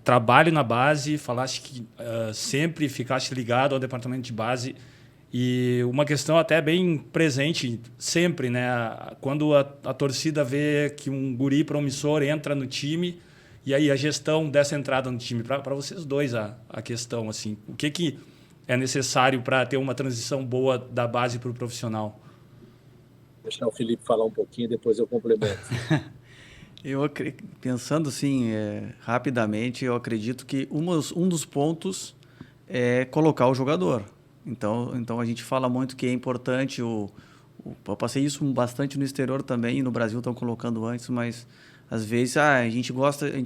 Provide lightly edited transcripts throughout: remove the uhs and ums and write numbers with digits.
trabalho na base, falaste que sempre ficaste ligado ao departamento de base. E uma questão até bem presente sempre, né? Quando a torcida vê que um guri promissor entra no time, e aí a gestão dessa entrada no time, para vocês dois a questão, assim, o que é necessário para ter uma transição boa da base para o profissional? Deixar o Felipe falar um pouquinho, depois eu complemento. Pensando assim, rapidamente, eu acredito que um dos pontos é colocar o jogador. Então a gente fala muito que é importante, eu passei isso bastante no exterior também, e no Brasil estão colocando antes, mas às vezes a gente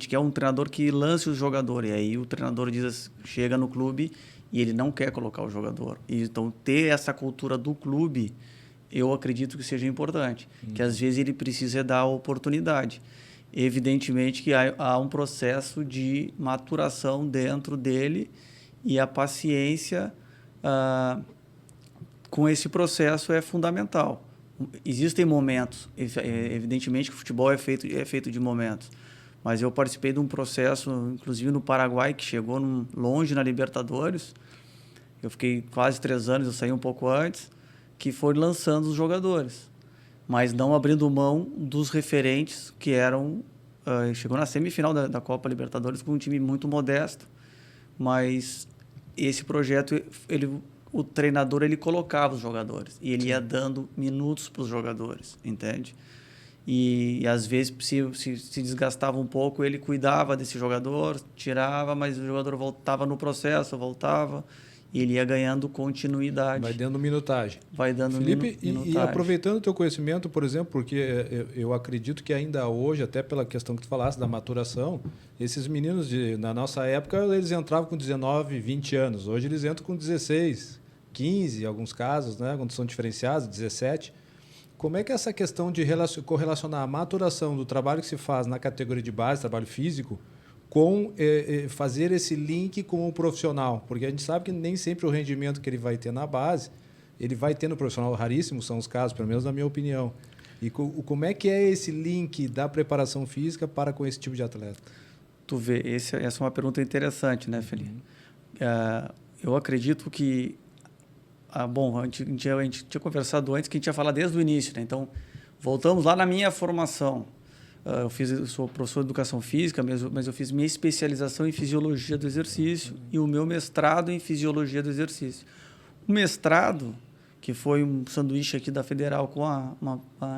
quer um treinador que lance o jogador, e aí o treinador chega no clube e ele não quer colocar o jogador. Então ter essa cultura do clube, eu acredito que seja importante, que às vezes ele precisa dar a oportunidade. Evidentemente que há um processo de maturação dentro dele, e a paciência com esse processo é fundamental. Existem momentos, evidentemente que o futebol é feito de momentos, mas eu participei de um processo, inclusive no Paraguai, que chegou longe na Libertadores. Eu fiquei quase 3 anos, eu saí um pouco antes, que foi lançando os jogadores, mas não abrindo mão dos referentes que eram... chegou na semifinal da Copa Libertadores com um time muito modesto, mas esse projeto, o treinador ele colocava os jogadores e ele ia dando minutos para os jogadores, entende? E às vezes se desgastava um pouco, ele cuidava desse jogador, tirava, mas o jogador voltava no processo, e ele ia ganhando continuidade. Vai dando minutagem. Vai dando Felipe, minutagem. E aproveitando o teu conhecimento, por exemplo, porque eu acredito que ainda hoje, até pela questão que tu falaste da maturação, esses meninos na nossa época, eles entravam com 19, 20 anos. Hoje eles entram com 16, 15, em alguns casos, né, quando são diferenciados, 17. Como é que é essa questão de correlacionar a maturação do trabalho que se faz na categoria de base, trabalho físico, com fazer esse link com o profissional? Porque a gente sabe que nem sempre o rendimento que ele vai ter na base, ele vai ter no profissional. Raríssimos são os casos, pelo menos na minha opinião. E como é que é esse link da preparação física para com esse tipo de atleta? Tu vê, essa é uma pergunta interessante, né, Felipe? Eu acredito que... bom, a gente tinha conversado antes que a gente ia falar desde o início, né? Então, voltamos lá na minha formação. Eu sou professor de educação física, mas eu fiz minha especialização em fisiologia do exercício e o meu mestrado em fisiologia do exercício. O mestrado, que foi um sanduíche aqui da Federal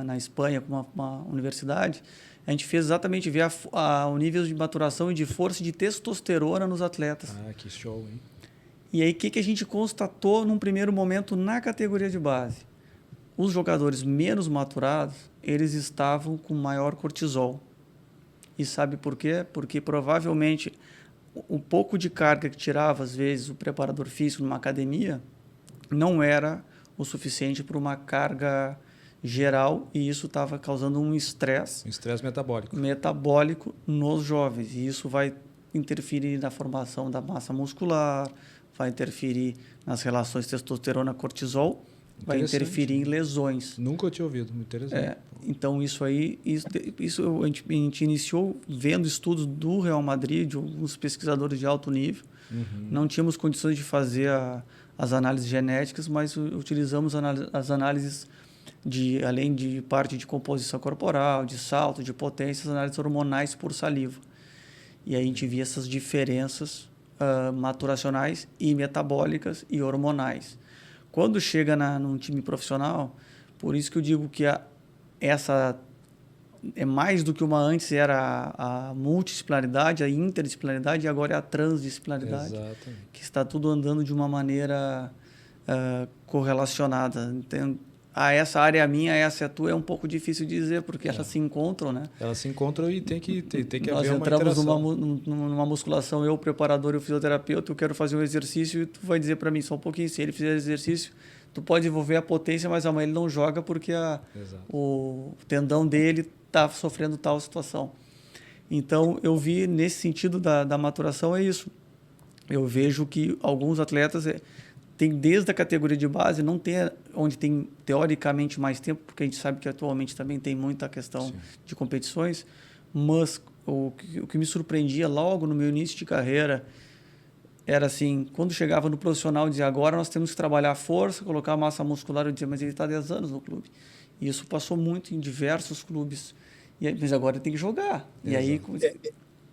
na Espanha, com uma universidade, a gente fez exatamente ver o nível de maturação e de força e de testosterona nos atletas. Ah, que show, hein? E aí, o que a gente constatou num primeiro momento na categoria de base? Os jogadores menos maturados, eles estavam com maior cortisol. E sabe por quê? Porque provavelmente o pouco de carga que tirava, às vezes, o preparador físico numa academia, não era o suficiente para uma carga geral, e isso estava causando um estresse. Um estresse metabólico. Metabólico nos jovens. E isso vai interferir na formação da massa muscular, vai interferir nas relações testosterona-cortisol, vai interferir em lesões. Nunca eu tinha ouvido, muito interessante. Então, isso a gente iniciou vendo estudos do Real Madrid, de alguns pesquisadores de alto nível. Não tínhamos condições de fazer as análises genéticas, mas utilizamos as análises, além de parte de composição corporal, de salto, de potência, as análises hormonais por saliva. E aí a gente via essas diferenças maturacionais e metabólicas e hormonais. Quando chega num time profissional, por isso que eu digo que essa é mais do que antes era a multidisciplinaridade, a interdisciplinaridade, e agora é a transdisciplinaridade. Exatamente. Que está tudo andando de uma maneira correlacionada. Então, essa área é minha, essa é tua, é um pouco difícil de dizer, porque elas se encontram, né? Elas se encontram e tem que Nós haver uma interação. Nós entramos numa musculação, eu, o preparador e o fisioterapeuta, eu quero fazer um exercício e tu vai dizer para mim só um pouquinho, se ele fizer exercício, tu pode desenvolver a potência, mas amanhã ele não joga porque o tendão dele está sofrendo tal situação. Então, eu vi nesse sentido da maturação, é isso. Eu vejo que alguns atletas... tem desde a categoria de base, não tem onde tem teoricamente mais tempo, porque a gente sabe que atualmente também tem muita questão de competições, mas o que me surpreendia logo no meu início de carreira era assim, quando chegava no profissional, eu dizia, agora nós temos que trabalhar a força, colocar a massa muscular. Eu dizia, mas ele está 10 anos no clube. E isso passou muito em diversos clubes. Mas agora ele tem que jogar. E aí...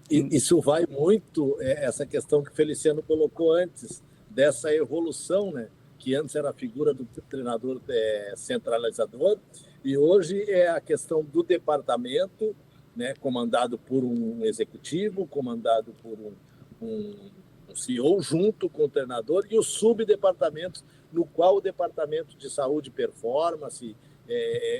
Isso vai muito, essa questão que o Feliciano colocou antes, dessa evolução, né? Que antes era a figura do treinador centralizador, e hoje é a questão do departamento, né? Comandado por um executivo, comandado por um CEO junto com o treinador, e os subdepartamentos, no qual o departamento de saúde e performance,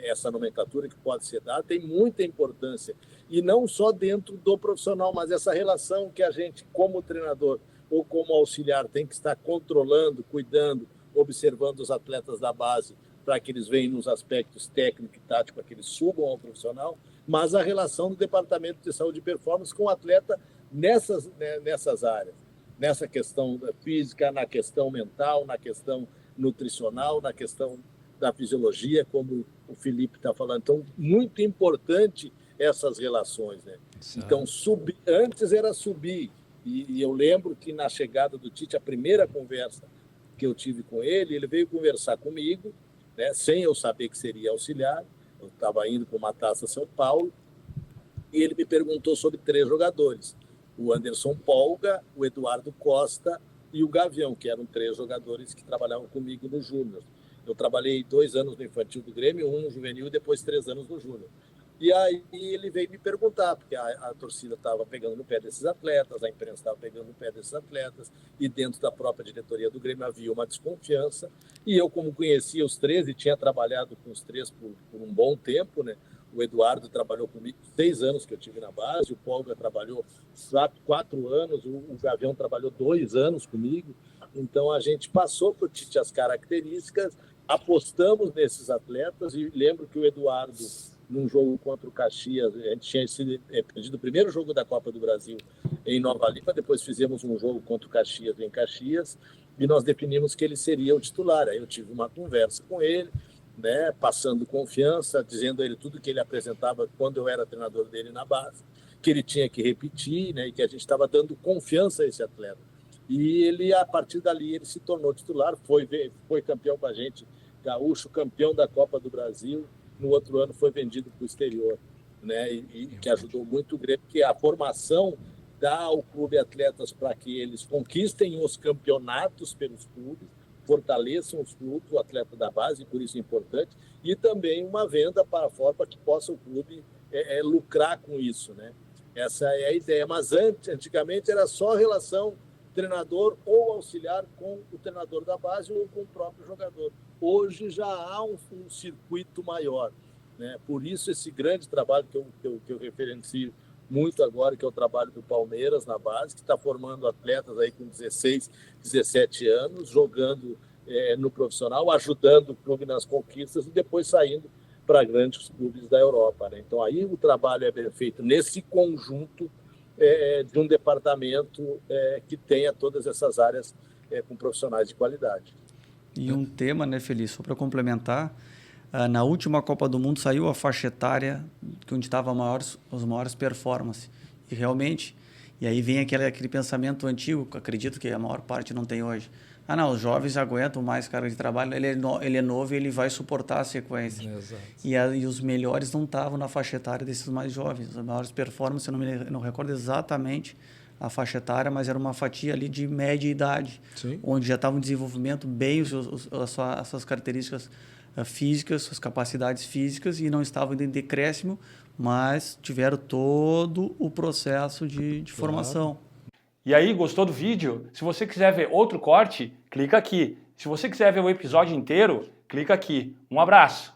essa nomenclatura que pode ser dada, tem muita importância. E não só dentro do profissional, mas essa relação que a gente, como treinador ou como auxiliar, tem que estar controlando, cuidando, observando os atletas da base, para que eles venham nos aspectos técnico e tático, para que eles subam ao profissional, mas a relação do departamento de saúde e performance com o atleta nessas áreas. Nessa questão física, na questão mental, na questão nutricional, na questão da fisiologia, como o Felipe está falando. Então, muito importante essas relações, né? Então, antes era subir. E eu lembro que na chegada do Tite, a primeira conversa que eu tive com ele veio conversar comigo, né, sem eu saber que seria auxiliar. Eu estava indo para uma Taça São Paulo e ele me perguntou sobre 3 jogadores. O Anderson Polga, o Eduardo Costa e o Gavião, que eram 3 jogadores que trabalhavam comigo no Júnior. Eu trabalhei 2 anos no infantil do Grêmio, 1 no juvenil e depois 3 anos no Júnior. E aí ele veio me perguntar, porque a torcida estava pegando no pé desses atletas, a imprensa estava pegando no pé desses atletas, e dentro da própria diretoria do Grêmio havia uma desconfiança. E eu, como conhecia os 3 e tinha trabalhado com os 3 por um bom tempo, né? O Eduardo trabalhou comigo 6 anos que eu tive na base, o Polga trabalhou 4 anos, o Gavião trabalhou 2 anos comigo. Então a gente passou por Tite as características, apostamos nesses atletas, e lembro que o Eduardo, num jogo contra o Caxias, a gente tinha perdido o primeiro jogo da Copa do Brasil em Nova Lima, depois fizemos um jogo contra o Caxias em Caxias, e nós definimos que ele seria o titular. Aí eu tive uma conversa com ele, né, passando confiança, dizendo a ele tudo que ele apresentava quando eu era treinador dele na base, que ele tinha que repetir, né, e que a gente estava dando confiança a esse atleta. E ele, a partir dali, ele se tornou titular, foi campeão com a gente, gaúcho, campeão da Copa do Brasil. No outro ano foi vendido para o exterior, né? E que ajudou muito o Grêmio, que a formação dá ao clube atletas para que eles conquistem os campeonatos pelos clubes, fortaleçam os clubes, o atleta da base, por isso é importante, e também uma venda para fora para que possa o clube lucrar com isso, né? Essa é a ideia. Mas antigamente era só a relação treinador ou auxiliar com o treinador da base ou com o próprio jogador. Hoje já há um circuito maior, né? Por isso esse grande trabalho que eu referencio muito agora, que é o trabalho do Palmeiras na base, que está formando atletas aí com 16, 17 anos, jogando no profissional, ajudando o clube nas conquistas e depois saindo para grandes clubes da Europa, né? Então aí o trabalho é bem feito nesse conjunto de um departamento que tenha todas essas áreas com profissionais de qualidade. E um tema, né, Feliz, só para complementar, na última Copa do Mundo saiu a faixa etária onde estavam as maiores performances. E realmente, e aí vem aquele pensamento antigo, que acredito que a maior parte não tem hoje. Ah, não, os jovens aguentam mais carga de trabalho, ele é novo e ele vai suportar a sequência. Exato. E os melhores não estavam na faixa etária desses mais jovens. As maiores performances, eu não recordo exatamente a faixa etária, mas era uma fatia ali de média idade, Sim. onde já estava em desenvolvimento bem as suas características físicas, suas capacidades físicas, e não estavam em decréscimo, mas tiveram todo o processo de formação. E aí, gostou do vídeo? Se você quiser ver outro corte, clica aqui. Se você quiser ver o episódio inteiro, clica aqui. Um abraço!